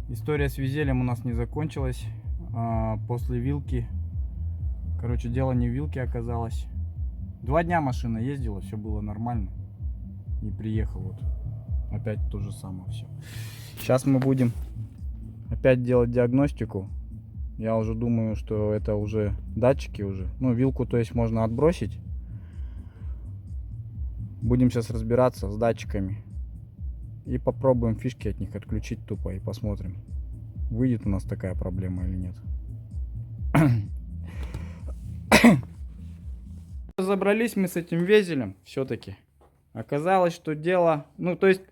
История с везелем у нас не закончилась. После вилки, короче, дело не в вилке оказалось. 2 дня машина ездила, все было нормально. И приехал вот. Опять то же самое все. Сейчас мы будем опять делать диагностику. Я уже думаю, что это уже датчики уже. Ну, вилку, то есть, можно отбросить. Будем сейчас разбираться с датчиками. И попробуем фишки от них отключить тупо. И посмотрим, выйдет у нас такая проблема или нет. Разобрались мы с этим везелем все-таки. Оказалось, что дело... Ну, то есть,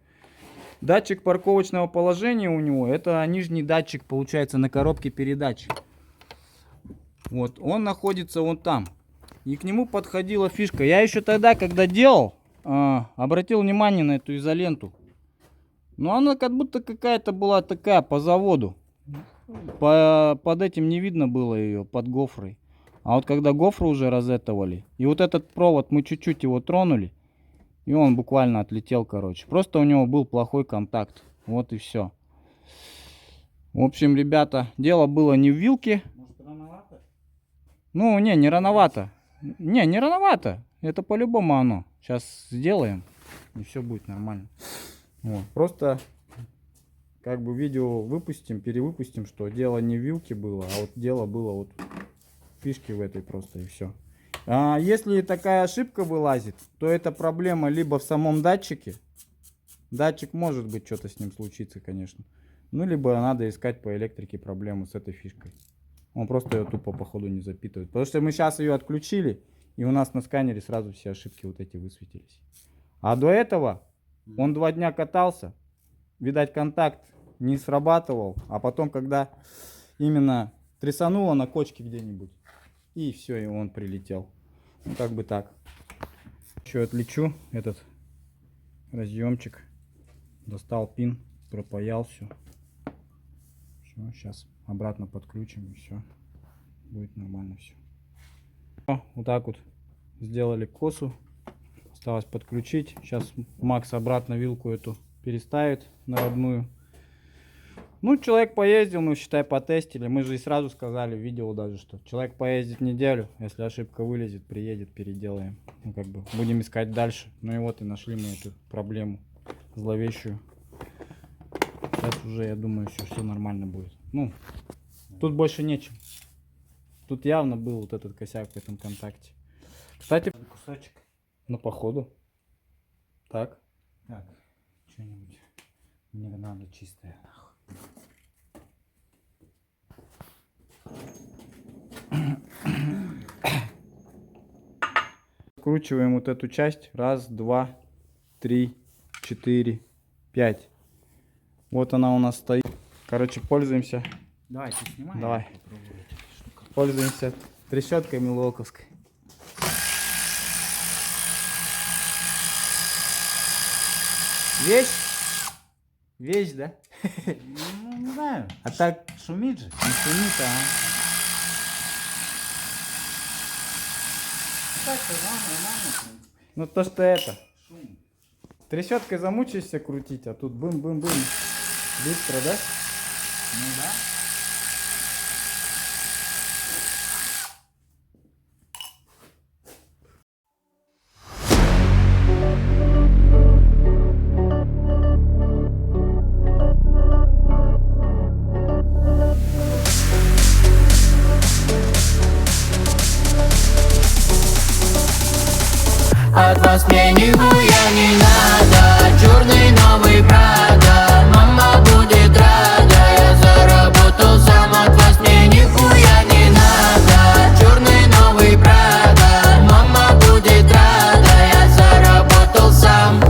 датчик парковочного положения у него, это нижний датчик, получается, на коробке передач. Вот, он находится вон там. И к нему подходила фишка. Я еще тогда, когда делал, обратил внимание на эту изоленту. Но она как будто какая-то была такая по заводу. Под этим не видно было ее, под гофрой. А вот когда гофру уже розетовали, и вот этот провод мы чуть-чуть его тронули, и он буквально отлетел, короче. Просто у него был плохой контакт. Вот и все. В общем, ребята, дело было не в вилке. Может, рановато? Ну, не рановато. Не рановато. Это по-любому оно. Сейчас сделаем, и все будет нормально. Вот. Просто как бы видео выпустим, перевыпустим, что дело не в вилке было, а вот дело было вот в фишке в этой просто, и все. А если такая ошибка вылазит, то это проблема либо в самом датчике. Датчик, может быть, что-то с ним случится, конечно. Ну, либо надо искать по электрике проблему с этой фишкой. Он просто ее тупо, походу, не запитывает. Потому что мы сейчас ее отключили, и у нас на сканере сразу все ошибки вот эти высветились. А до этого он 2 дня катался. Видать, контакт не срабатывал. А потом, когда именно трясануло на кочке где-нибудь, и все, и он прилетел. Ну, как бы так. Еще отличу этот разъемчик. Достал пин, пропаял все. Все, сейчас обратно подключим, и все. Будет нормально все. Вот так вот сделали косу. Осталось подключить. Сейчас Макс обратно вилку эту переставит на родную. Ну, человек поездил, мы, считай, потестили. Мы же и сразу сказали в видео даже, что человек поездит неделю. Если ошибка вылезет, приедет, переделаем. Ну, как бы, будем искать дальше. Ну и вот и нашли мы эту проблему зловещую. Сейчас уже, я думаю, все нормально будет. Ну, тут больше нечем. Тут явно был вот этот косяк в этом контакте. Кстати, Кусочек. ну, походу. Так. Так, что-нибудь. Мне надо чистое. Скручиваем вот эту часть. 1, 2, 3, 4, 5. Вот она у нас стоит. Короче, пользуемся. Давайте снимаем. Давай. Пользуемся трещоткой милуоковской. Вещь? Вещь, да? Ну, не знаю. А так Шумит же. не шумит, а? Так-то нормально. Ну то, что это. Шум. Трещоткой замучаешься крутить, а тут бым-бым-бым. Быстро, да? Ну да. От вас мне нихуя не надо. Черный новый Прада. Мама будет рада. Я заработал сам. От вас мне нихуя не надо. Черный новый Прада. Мама будет рада. Я заработал сам.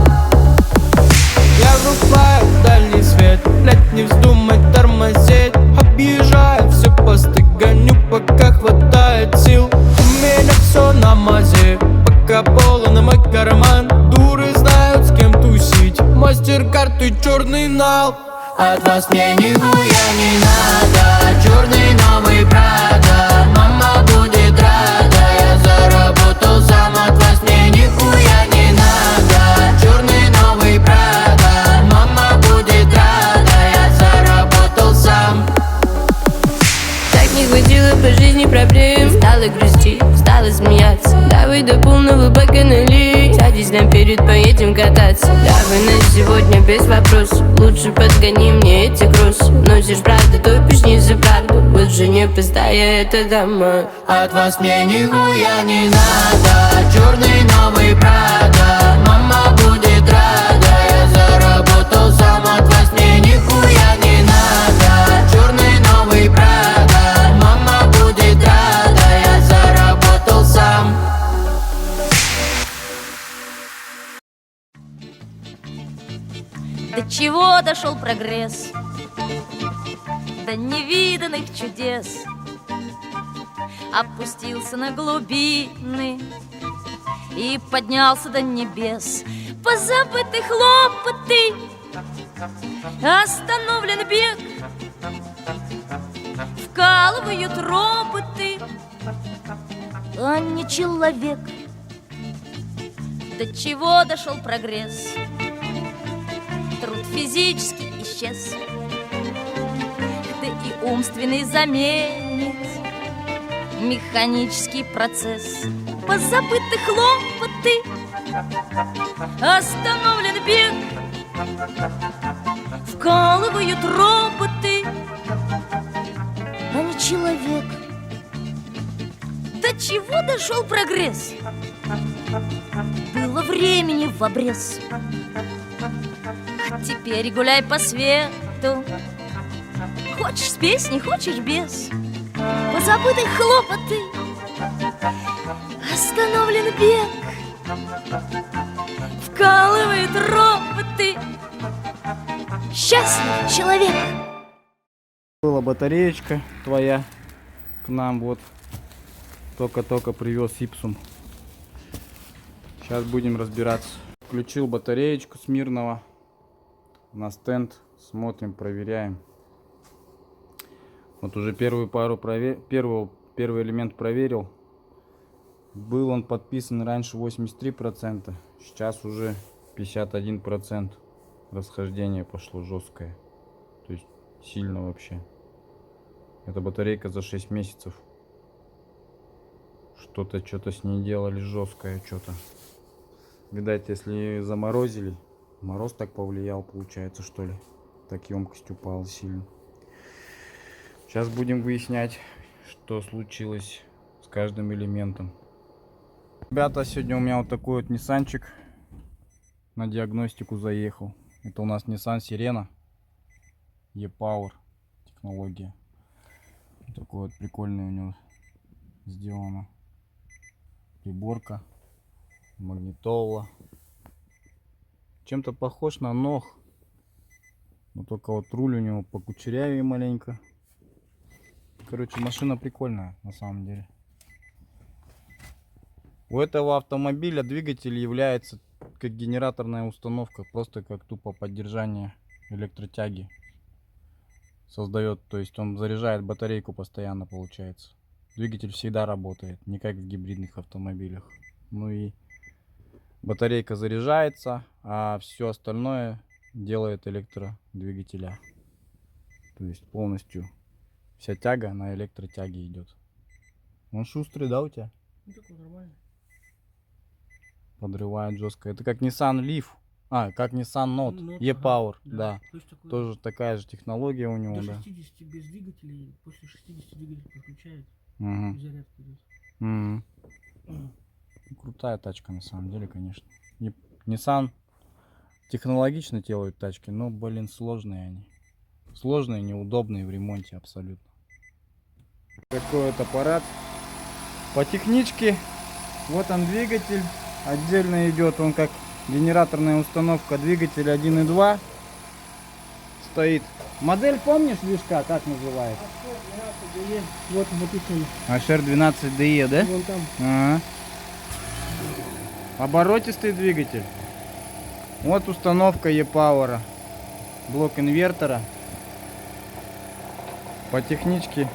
Я врубаю дальний свет, блять, не вздумай тормозить. Объезжаю все посты, гоню, пока хватает сил. У меня все на мазе, пока полон мой карман. Дуры знают, с кем тусить. Мастер-карт и черный нал. От вас мне нихуя не надо. Черный новый Прада. Мама будет рада. Я заработал сам. От вас мне нихуя не надо. Черный новый Прада. Мама будет рада. Я заработал сам. проблем. Стала грустить, стала смеяться. Давай до полного бака налей. Садись нам перед, поедем кататься. Давай на сегодня без вопросов. Лучше подгони мне эти кроссы. Носишь правду, топишь не за правду. Вот же не пустая эта дама. От вас мне нихуя не надо. Черный новый Прада. Мама будет рада. Я заработал сам. От вас мне нихуя не надо. Черный новый Прада. Мама будет рада. Я заработал сам. До чего дошел прогресс? До невиданных чудес. Опустился на глубины и поднялся до небес. Позабыты хлопоты, остановлен бег. Вкалывают роботы, а не человек. До чего дошел прогресс? Труд физически исчез, да и умственный заменит механический процесс. Позабыты хлопоты, остановлен бег. Вкалывают роботы, а не человек. До чего дошел прогресс? Было времени в обрез. Теперь гуляй по свету. Хочешь с песней, хочешь без. Позабыты хлопоты, остановлен бег. Вкалывают роботы. Счастлив человек. Была батареечка твоя к нам, вот. Только-только привез Ипсум. Сейчас будем разбираться. Включил батареечку Смирного на стенд. Смотрим, проверяем. Вот уже первый элемент проверил. Был он подписан раньше 83%. Сейчас уже 51%. Расхождение пошло жесткое. То есть сильно вообще. Эта батарейка за 6 месяцев. Что-то с ней делали жесткое, что-то. Видать, если заморозили, мороз так повлиял, получается, что ли. Так емкость упала сильно. Сейчас будем выяснять, что случилось с каждым элементом. Ребята, сегодня у меня вот такой вот Ниссанчик на диагностику заехал. Это у нас Nissan Sirena E-Power технология. Вот такой вот прикольный у него сделано. Приборка, магнитола. Чем-то похож на Нох, но только вот руль у него покучерявее маленько. Короче, машина прикольная на самом деле. У этого автомобиля двигатель является как генераторная установка, просто как тупо поддержание электротяги создает. То есть он заряжает батарейку постоянно, получается. Двигатель всегда работает, не как в гибридных автомобилях. Ну и батарейка заряжается, а все остальное делает электродвигателя. То есть полностью вся тяга на электротяге идет. Он шустрый, да, у тебя? Ну, такой нормальный. Подрывает жестко. Это как Nissan Leaf. Как Nissan Note. E-Power, да. Тоже такая же технология у него, до да. 60 без двигателей, после 60 двигатель подключает. Угу. И зарядка идет. Крутая тачка на самом деле, конечно. Nissan технологично делают тачки, но, блин, сложные они. Сложные, неудобные в ремонте абсолютно. Такой вот аппарат. По техничке, вот он двигатель. Отдельно идет он как генераторная установка. Двигатель 1.2 стоит. Модель помнишь, движка, как называется? Вот написано. HR12DE, да? Вон там. Ага. Оборотистый двигатель. Вот установка E-Power. Блок инвертора. По техничке,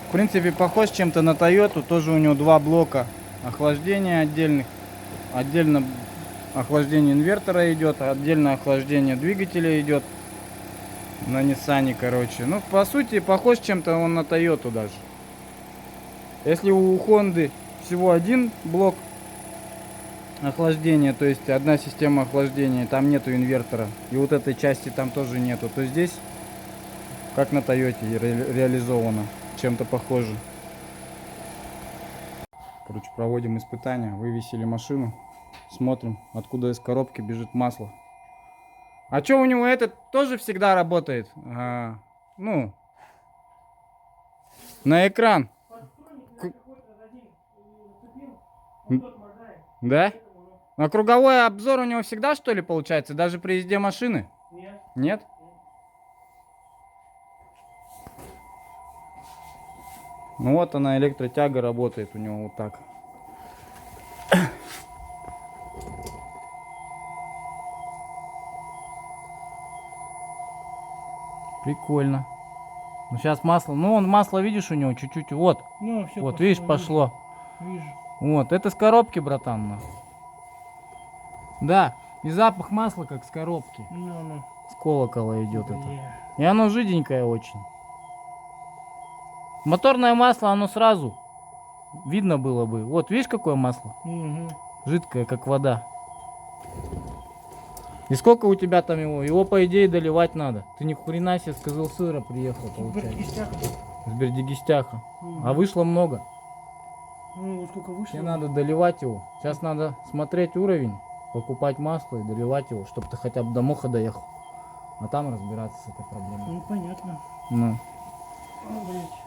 в принципе, похож чем-то на Toyota. Тоже у него два блока охлаждения отдельных. Отдельно охлаждение инвертора идет, отдельно охлаждение двигателя идет. На Ниссане, короче. Ну, по сути, похож чем-то он на Toyota даже. Если у Хонды всего один блок охлаждения, то есть одна система охлаждения, там нету инвертора, и вот этой части там тоже нету, то здесь, как на Тойоте, реализовано, чем-то похоже. Короче, проводим испытания, вывесили машину, смотрим, откуда из коробки бежит масло. А что у него этот тоже всегда работает? Ну, на экран. Да? А круговой обзор у него всегда, что ли, получается? Даже при езде машины? Нет. Нет? Ну вот она, электротяга работает у него вот так. Прикольно. Ну сейчас масло, ну он масло, видишь, у него чуть-чуть, вот. Ну, все Вот, видишь, пошло. Вижу. Вот, это с коробки, братан. Да, и запах масла как с коробки. Ну. С колокола идет это. Бля. И оно жиденькое очень. Моторное масло, оно сразу видно было бы. Вот, видишь, какое масло? Угу. Жидкое, как вода. И сколько у тебя там его? Его, по идее, доливать надо. Ты ни хрена себе с Кызылсыра приехал, получается. С Бердигистяха. А вышло много. Ну, вот сколько вышло. Тебе надо доливать его. Сейчас надо смотреть уровень, покупать масло и доливать его, чтобы ты хотя бы до Моха доехал. А там разбираться с этой проблемой. Ну, понятно. Ну. Ну, блядь.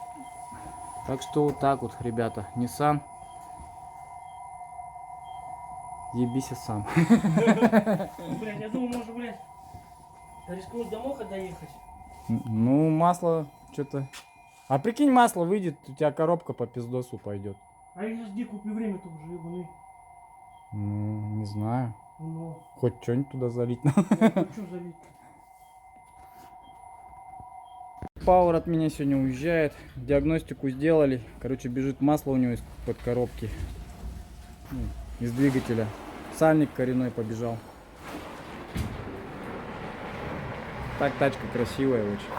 Так что вот так вот, ребята. Nissan. Ебися сам. Блядь, я думал, может, блядь, рискнуть до Моха доехать. Ну, масло что-то... А прикинь, масло выйдет, у тебя коробка по пиздосу пойдет. А я жди, купи время-то уже, ебаный. Ну, не знаю. Ну, Хоть что-нибудь туда залить надо. что залить? Пауэр от меня сегодня уезжает. Диагностику сделали. Короче, бежит масло у него из-под коробки. Ну, из двигателя. Сальник коренной побежал. Так тачка красивая очень.